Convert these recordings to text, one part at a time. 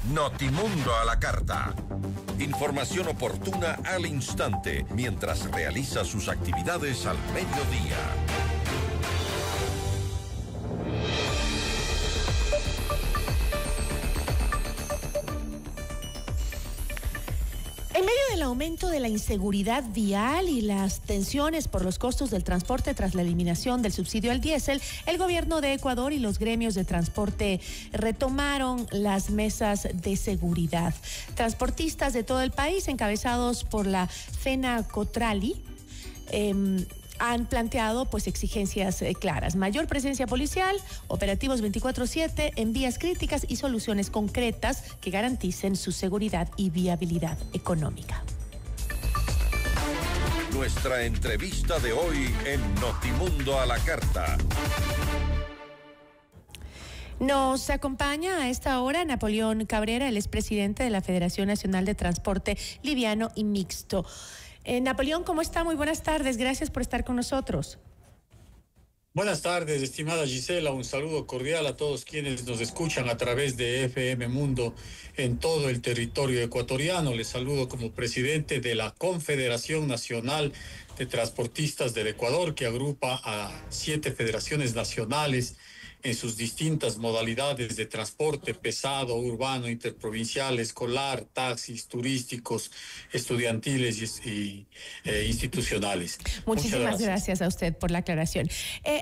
Notimundo a la carta. Información oportuna al instante mientras realiza sus actividades al mediodía. En medio del aumento de la inseguridad vial y las tensiones por los costos del transporte tras la eliminación del subsidio al diésel, el gobierno de Ecuador y los gremios de transporte retomaron las mesas de seguridad. Transportistas de todo el país, encabezados por la FENACOTRALI, han planteado exigencias claras: mayor presencia policial, operativos 24/7 en vías críticas y soluciones concretas que garanticen su seguridad y viabilidad económica. Nuestra entrevista de hoy en Notimundo a la carta. Nos acompaña a esta hora Napoleón Cabrera, el expresidente de la Federación Nacional de Transporte Liviano y Mixto. Napoleón, ¿cómo está? Muy buenas tardes, gracias por estar con nosotros. Buenas tardes, estimada Gisela, un saludo cordial a todos quienes nos escuchan a través de FM Mundo en todo el territorio ecuatoriano. Les saludo como presidente de la Confederación Nacional de Transportistas del Ecuador, que agrupa a 7 federaciones nacionales en sus distintas modalidades de transporte pesado, urbano, interprovincial, escolar, taxis, turísticos, estudiantiles y institucionales. Muchísimas gracias a usted por la aclaración.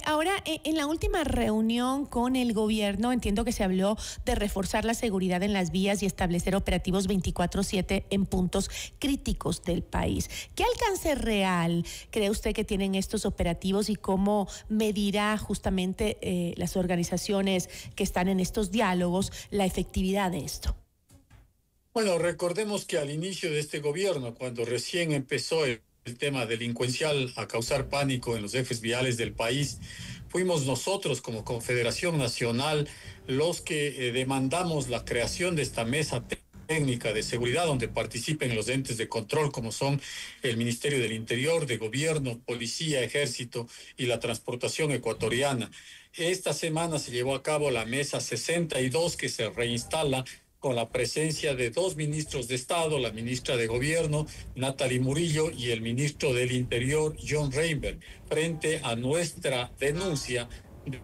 Ahora, en la última reunión con el gobierno, entiendo que se habló de reforzar la seguridad en las vías y establecer operativos 24/7 en puntos críticos del país. ¿Qué alcance real cree usted que tienen estos operativos y cómo medirá justamente las organizaciones que están en estos diálogos la efectividad de esto? Bueno, recordemos que al inicio de este gobierno, cuando recién empezó el tema delincuencial a causar pánico en los ejes viales del país, fuimos nosotros como Confederación Nacional los que demandamos la creación de esta mesa técnica de seguridad donde participen los entes de control como son el Ministerio del Interior, de Gobierno, Policía, Ejército y la Transportación Ecuatoriana. Esta semana se llevó a cabo la mesa 62 que se reinstala con la presencia de 2 ministros de Estado, la ministra de Gobierno, Natalie Murillo, y el ministro del Interior, John Reinberg, frente a nuestra denuncia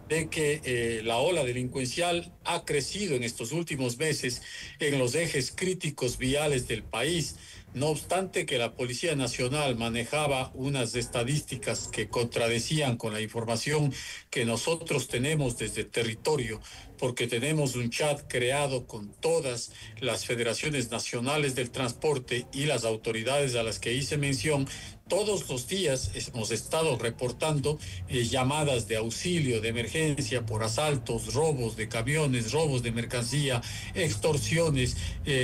de que la ola delincuencial ha crecido en estos últimos meses en los ejes críticos viales del país. No obstante que la Policía Nacional manejaba unas estadísticas que contradecían con la información que nosotros tenemos desde el territorio, porque tenemos un chat creado con todas las federaciones nacionales del transporte y las autoridades a las que hice mención. Todos los días hemos estado reportando llamadas de auxilio, de emergencia por asaltos, robos de camiones, robos de mercancía, extorsiones,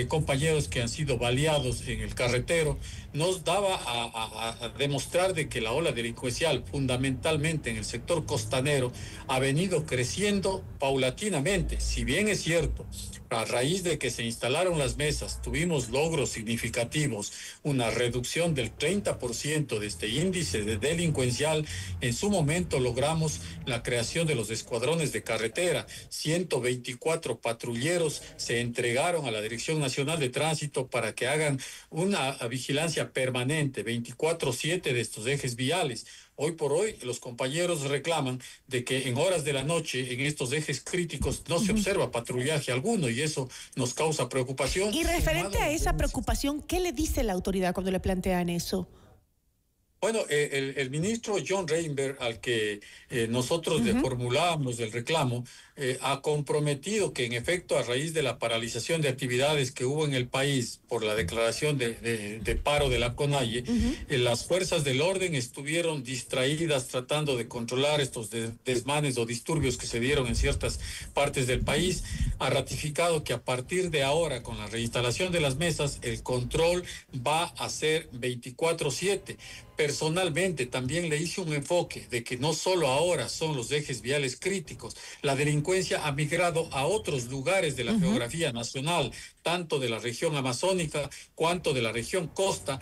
compañeros que han sido baleados en el carretero. Nos daba a demostrar de que la ola delincuencial, fundamentalmente en el sector costanero, ha venido creciendo paulatinamente. Si bien es cierto, a raíz de que se instalaron las mesas, tuvimos logros significativos, una reducción del 30% de este índice de delincuencial. En su momento logramos la creación de los escuadrones de carretera. 124 patrulleros se entregaron a la Dirección Nacional de Tránsito para que hagan una vigilancia permanente, 24/7 de estos ejes viales. Hoy por hoy los compañeros reclaman de que en horas de la noche en estos ejes críticos no se observa patrullaje alguno y eso nos causa preocupación. Y referente a esa preocupación, ¿qué le dice la autoridad cuando le plantean eso? Bueno, el ministro John Reinberg, al que nosotros le formulábamos el reclamo, ha comprometido que en efecto a raíz de la paralización de actividades que hubo en el país por la declaración de paro de la CONAIE, las fuerzas del orden estuvieron distraídas tratando de controlar estos desmanes o disturbios que se dieron en ciertas partes del país. Ha ratificado que a partir de ahora, con la reinstalación de las mesas, el control va a ser 24/7. Personalmente también le hice un enfoque de que no solo ahora son los ejes viales críticos, la delincuencia ha migrado a otros lugares de la geografía nacional, tanto de la región amazónica cuanto de la región costa,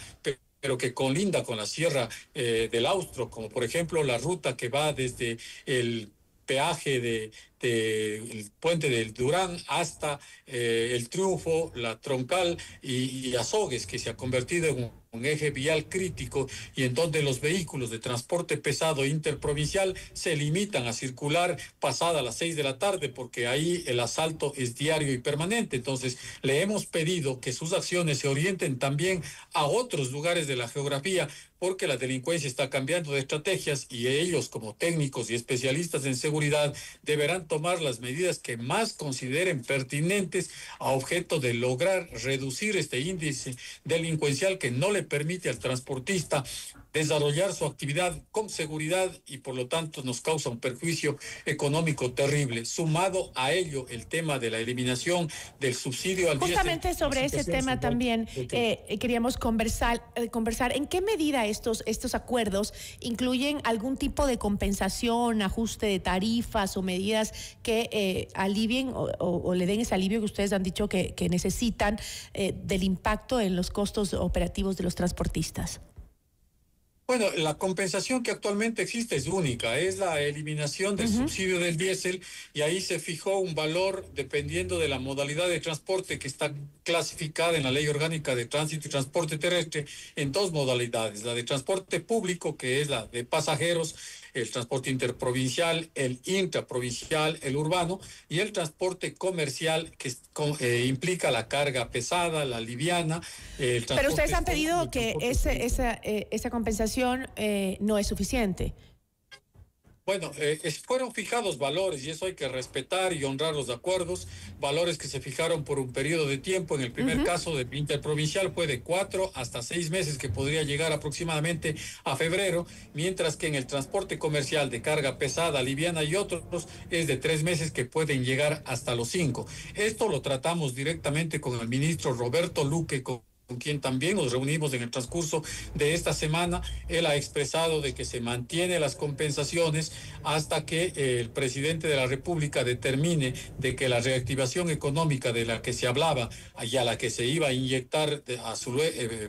pero que colinda con la Sierra del Austro, como por ejemplo la ruta que va desde el peaje del puente del Durán hasta el Triunfo, la Troncal y Azogues, que se ha convertido en un eje vial crítico y en donde los vehículos de transporte pesado interprovincial se limitan a circular pasada las 6 de la tarde porque ahí el asalto es diario y permanente. Entonces le hemos pedido que sus acciones se orienten también a otros lugares de la geografía, porque la delincuencia está cambiando de estrategias y ellos, como técnicos y especialistas en seguridad, deberán tomar las medidas que más consideren pertinentes a objeto de lograr reducir este índice delincuencial que no le permite al transportista desarrollar su actividad con seguridad y por lo tanto nos causa un perjuicio económico terrible. Sumado a ello el tema de la eliminación del subsidio al diésel. Justamente sobre ese tema también queríamos conversar en qué medida estos acuerdos incluyen algún tipo de compensación, ajuste de tarifas o medidas que alivien o le den ese alivio que ustedes han dicho que necesitan del impacto en los costos operativos de los transportistas. Bueno, la compensación que actualmente existe es única, es la eliminación del subsidio del diésel y ahí se fijó un valor dependiendo de la modalidad de transporte que está clasificada en la Ley Orgánica de Tránsito y Transporte Terrestre en dos modalidades, la de transporte público, que es la de pasajeros, el transporte interprovincial, el intraprovincial, el urbano, y el transporte comercial que implica la carga pesada, la liviana. Pero ustedes han pedido que esa compensación no es suficiente. Bueno, fueron fijados valores y eso hay que respetar y honrar los acuerdos, valores que se fijaron por un periodo de tiempo. En el primer caso de interprovincial fue de 4 hasta 6 meses, que podría llegar aproximadamente a febrero, mientras que en el transporte comercial de carga pesada, liviana y otros es de 3 meses, que pueden llegar hasta los 5. Esto lo tratamos directamente con el ministro Roberto Luque, con quien también nos reunimos en el transcurso de esta semana. Él ha expresado de que se mantiene las compensaciones hasta que el presidente de la República determine de que la reactivación económica de la que se hablaba y a la que se iba a inyectar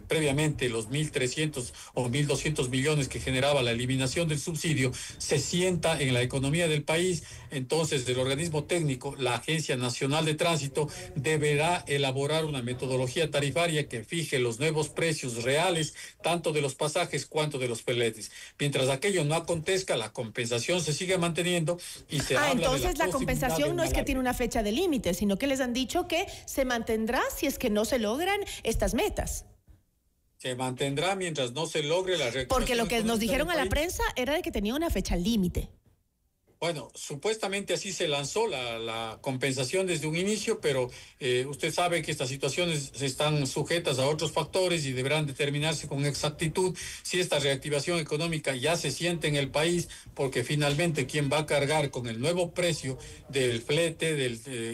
previamente los 1.300 o 1.200 millones que generaba la eliminación del subsidio se sienta en la economía del país. Entonces el organismo técnico, la Agencia Nacional de Tránsito, deberá elaborar una metodología tarifaria que fije los nuevos precios reales, tanto de los pasajes cuanto de los fletes. Mientras aquello no acontezca, la compensación se sigue manteniendo y se habla entonces la compensación no es que tiene una fecha de límite, sino que les han dicho que se mantendrá si es que no se logran estas metas. Se mantendrá mientras no se logre la reactivación. Porque lo que nos dijeron a la prensa era de que tenía una fecha límite. Bueno, supuestamente así se lanzó la compensación desde un inicio, pero usted sabe que estas situaciones están sujetas a otros factores y deberán determinarse con exactitud si esta reactivación económica ya se siente en el país, porque finalmente quien va a cargar con el nuevo precio del flete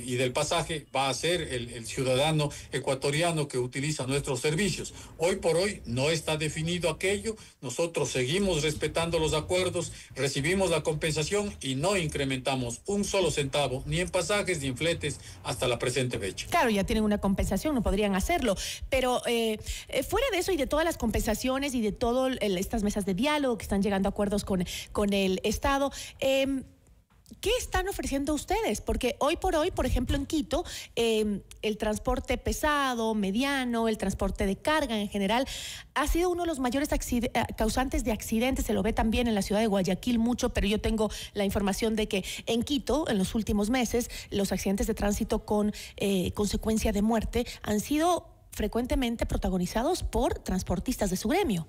y del pasaje va a ser el ciudadano ecuatoriano que utiliza nuestros servicios. Hoy por hoy no está definido aquello, nosotros seguimos respetando los acuerdos, recibimos la compensación y no incrementamos un solo centavo, ni en pasajes ni en fletes, hasta la presente fecha. Claro, ya tienen una compensación, no podrían hacerlo, pero fuera de eso y de todas las compensaciones y de todas estas mesas de diálogo que están llegando a acuerdos con el Estado, ¿qué están ofreciendo ustedes? Porque hoy por hoy, por ejemplo, en Quito, el transporte pesado, mediano, el transporte de carga en general, ha sido uno de los mayores causantes de accidentes. Se lo ve también en la ciudad de Guayaquil mucho, pero yo tengo la información de que en Quito, en los últimos meses, los accidentes de tránsito con consecuencia de muerte han sido frecuentemente protagonizados por transportistas de su gremio.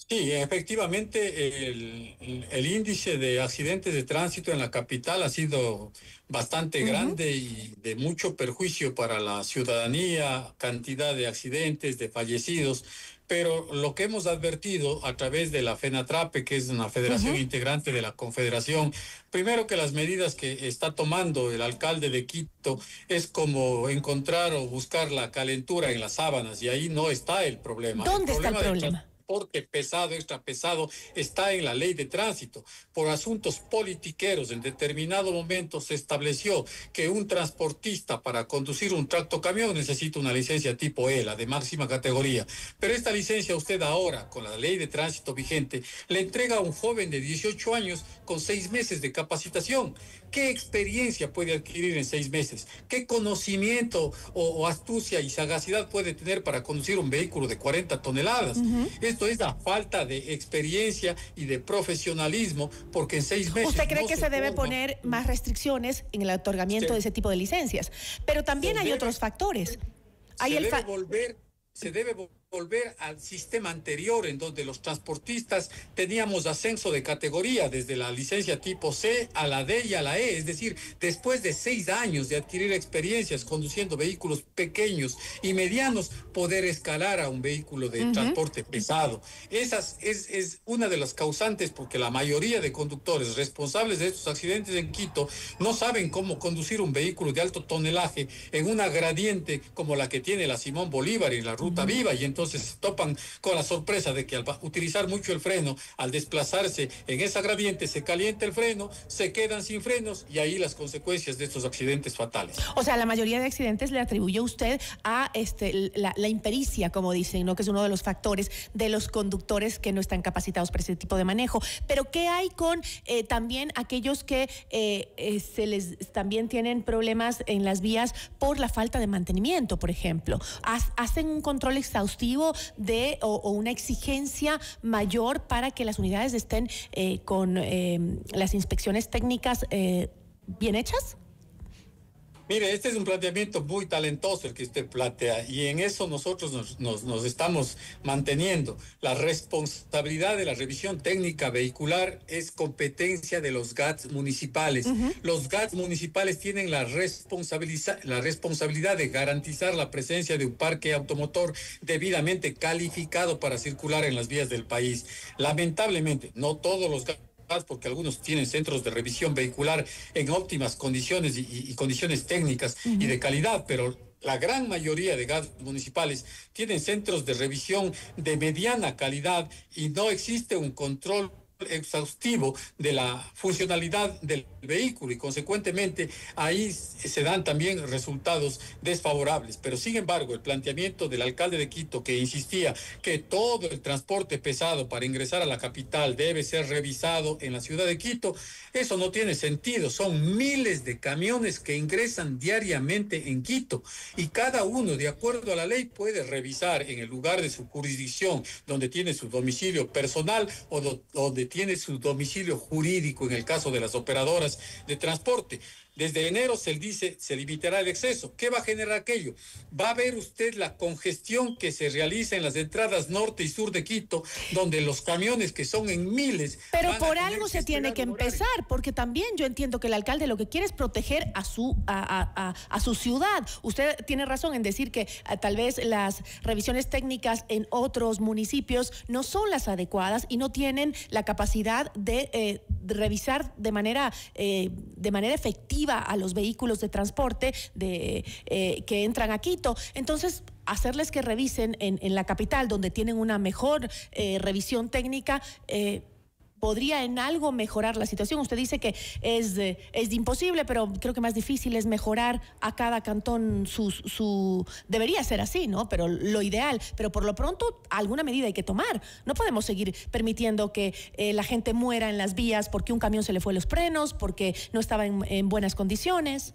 Sí, efectivamente, el índice de accidentes de tránsito en la capital ha sido bastante grande y de mucho perjuicio para la ciudadanía, cantidad de accidentes, de fallecidos. Pero lo que hemos advertido a través de la FENATRAPE, que es una federación integrante de la Confederación, primero que las medidas que está tomando el alcalde de Quito es como encontrar o buscar la calentura en las sábanas, y ahí no está el problema. ¿Dónde está el problema? transporte pesado, extra pesado, está en la ley de tránsito. Por asuntos politiqueros, en determinado momento se estableció que un transportista para conducir un tractocamión necesita una licencia tipo E, la de máxima categoría. Pero esta licencia usted ahora, con la ley de tránsito vigente, le entrega a un joven de 18 años con 6 meses de capacitación. ¿Qué experiencia puede adquirir en 6 meses? ¿Qué conocimiento o astucia y sagacidad puede tener para conducir un vehículo de 40 toneladas? Esto es la falta de experiencia y de profesionalismo, porque en 6 meses... ¿Usted cree que se debe poner más restricciones en el otorgamiento de ese tipo de licencias? Pero también hay otros factores. Se debe volver al sistema anterior, en donde los transportistas teníamos ascenso de categoría desde la licencia tipo C a la D y a la E, es decir, después de 6 años de adquirir experiencias conduciendo vehículos pequeños y medianos, poder escalar a un vehículo de transporte pesado. Esa es una de las causantes, porque la mayoría de conductores responsables de estos accidentes en Quito no saben cómo conducir un vehículo de alto tonelaje en una gradiente como la que tiene la Simón Bolívar y la Ruta Viva, y entonces se topan con la sorpresa de que al utilizar mucho el freno, al desplazarse en esa gradiente, se calienta el freno, se quedan sin frenos, y ahí las consecuencias de estos accidentes fatales. O sea, la mayoría de accidentes le atribuye usted a la impericia, como dicen, ¿no? Que es uno de los factores de los conductores que no están capacitados para ese tipo de manejo. Pero ¿qué hay con también aquellos que también tienen problemas en las vías por la falta de mantenimiento, por ejemplo? ¿Hacen un control exhaustivo o una exigencia mayor para que las unidades estén con las inspecciones técnicas bien hechas? Mire, este es un planteamiento muy talentoso el que usted plantea, y en eso nosotros nos estamos manteniendo. La responsabilidad de la revisión técnica vehicular es competencia de los GATS municipales. Los GATS municipales tienen la responsabilidad de garantizar la presencia de un parque automotor debidamente calificado para circular en las vías del país. Lamentablemente, no todos los GATS, porque algunos tienen centros de revisión vehicular en óptimas condiciones y condiciones técnicas y de calidad, pero la gran mayoría de GATS municipales tienen centros de revisión de mediana calidad, y no existe un control exhaustivo de la funcionalidad del vehículo, y consecuentemente ahí se dan también resultados desfavorables. Pero sin embargo, el planteamiento del alcalde de Quito, que insistía que todo el transporte pesado para ingresar a la capital debe ser revisado en la ciudad de Quito, eso no tiene sentido. Son miles de camiones que ingresan diariamente en Quito, y cada uno, de acuerdo a la ley, puede revisar en el lugar de su jurisdicción, donde tiene su domicilio personal o donde tiene su domicilio jurídico, en el caso de las operadoras de transporte. Desde enero se limitará el exceso. ¿Qué va a generar aquello? Va a ver usted la congestión que se realiza en las entradas norte y sur de Quito, donde los camiones, que son en miles... Pero por algo se tiene que empezar, porque también yo entiendo que el alcalde lo que quiere es proteger a su ciudad. Usted tiene razón en decir que tal vez las revisiones técnicas en otros municipios no son las adecuadas y no tienen la capacidad de revisar de manera efectiva a los vehículos de transporte que entran a Quito. Entonces, hacerles que revisen en la capital, donde tienen una mejor revisión técnica, podría en algo mejorar la situación. Usted dice que es imposible, pero creo que más difícil es mejorar a cada cantón debería ser así, ¿no? Pero lo ideal, pero por lo pronto alguna medida hay que tomar. No podemos seguir permitiendo que la gente muera en las vías porque un camión se le fue los frenos, porque no estaba en buenas condiciones.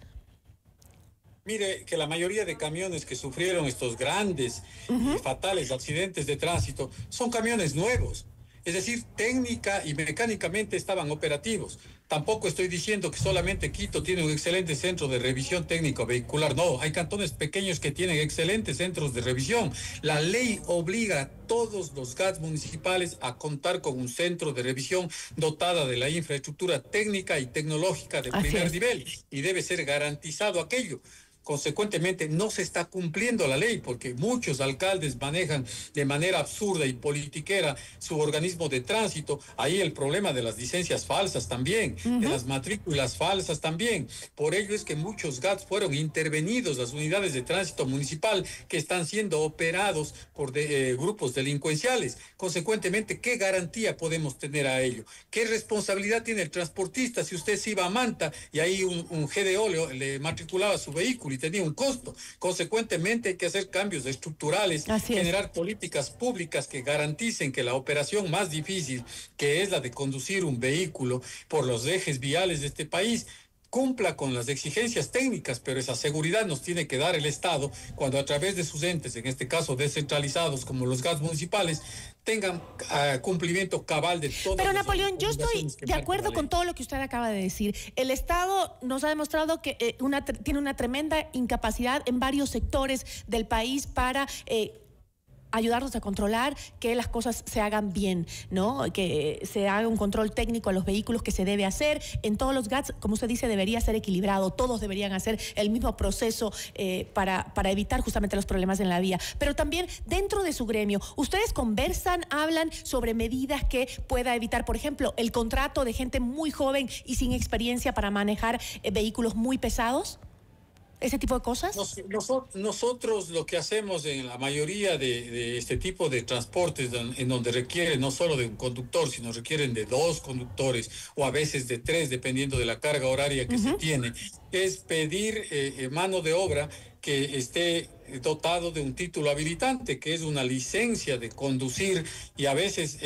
Mire, que la mayoría de camiones que sufrieron estos grandes y fatales accidentes de tránsito son camiones nuevos. Es decir, técnica y mecánicamente estaban operativos. Tampoco estoy diciendo que solamente Quito tiene un excelente centro de revisión técnico vehicular. No, hay cantones pequeños que tienen excelentes centros de revisión. La ley obliga a todos los GATS municipales a contar con un centro de revisión dotada de la infraestructura técnica y tecnológica de primer nivel, y debe ser garantizado aquello. Consecuentemente, no se está cumpliendo la ley porque muchos alcaldes manejan de manera absurda y politiquera su organismo de tránsito. Ahí el problema de las licencias falsas también, de las matrículas falsas también. Por ello es que muchos GATS fueron intervenidos, las unidades de tránsito municipal, que están siendo operados por grupos delincuenciales. Consecuentemente, ¿qué garantía podemos tener a ello? ¿Qué responsabilidad tiene el transportista si usted se iba a Manta y ahí un GDO le matriculaba su vehículo y tenía un costo? Consecuentemente, hay que hacer cambios estructurales, generar políticas públicas que garanticen que la operación más difícil, que es la de conducir un vehículo por los ejes viales de este país, cumpla con las exigencias técnicas, pero esa seguridad nos tiene que dar el Estado cuando a través de sus entes, en este caso descentralizados como los GATS municipales, tengan cumplimiento cabal de todo. Pero Napoleón, yo estoy de acuerdo con todo lo que usted acaba de decir. El Estado nos ha demostrado que tiene una tremenda incapacidad en varios sectores del país para ayudarnos a controlar que las cosas se hagan bien, ¿no? Que se haga un control técnico a los vehículos que se debe hacer. En todos los GATS, como usted dice, debería ser equilibrado. Todos deberían hacer el mismo proceso para evitar justamente los problemas en la vía. Pero también dentro de su gremio, ¿ustedes conversan, hablan sobre medidas que pueda evitar, por ejemplo, el contrato de gente muy joven y sin experiencia para manejar vehículos muy pesados? ¿Ese tipo de cosas? Nosotros lo que hacemos en la mayoría de este tipo de transportes, en donde requieren no solo de un conductor, sino requieren de 2 conductores o a veces de 3, dependiendo de la carga horaria que se tiene, es pedir mano de obra que esté dotado de un título habilitante, que es una licencia de conducir, y a veces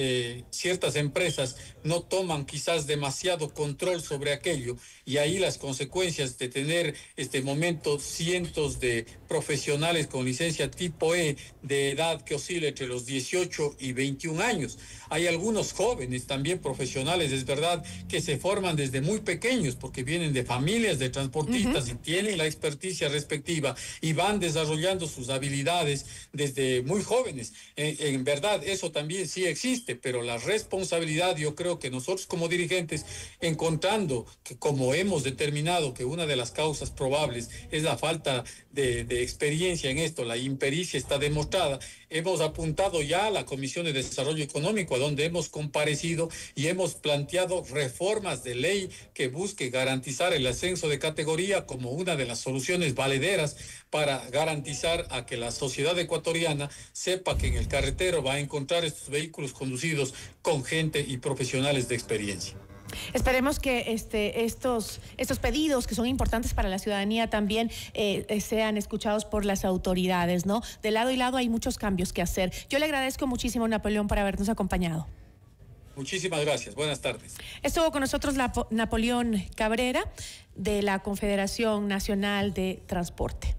ciertas empresas no toman quizás demasiado control sobre aquello, y ahí las consecuencias de tener este momento cientos de profesionales con licencia tipo E de edad que oscila entre los 18 y 21 años. Hay algunos jóvenes también profesionales, es verdad, que se forman desde muy pequeños porque vienen de familias de transportistas y tienen la experticia respectiva y van desarrollando sus habilidades desde muy jóvenes. En verdad, eso también sí existe, pero la responsabilidad, yo creo que nosotros como dirigentes, encontrando que como hemos determinado que una de las causas probables es la falta de experiencia en esto, la impericia está demostrada, hemos apuntado ya a la Comisión de Desarrollo Económico, a donde hemos comparecido y hemos planteado reformas de ley que busque garantizar el ascenso de categoría como una de las soluciones valederas para garantizar a que la sociedad ecuatoriana sepa que en el carretero va a encontrar estos vehículos conducidos con gente y profesionales de experiencia. Esperemos que estos pedidos que son importantes para la ciudadanía también sean escuchados por las autoridades, ¿no? De lado y lado hay muchos cambios que hacer. Yo le agradezco muchísimo, Napoleón, por habernos acompañado. Muchísimas gracias. Buenas tardes. Estuvo con nosotros Napoleón Cabrera de la Confederación Nacional de Transporte.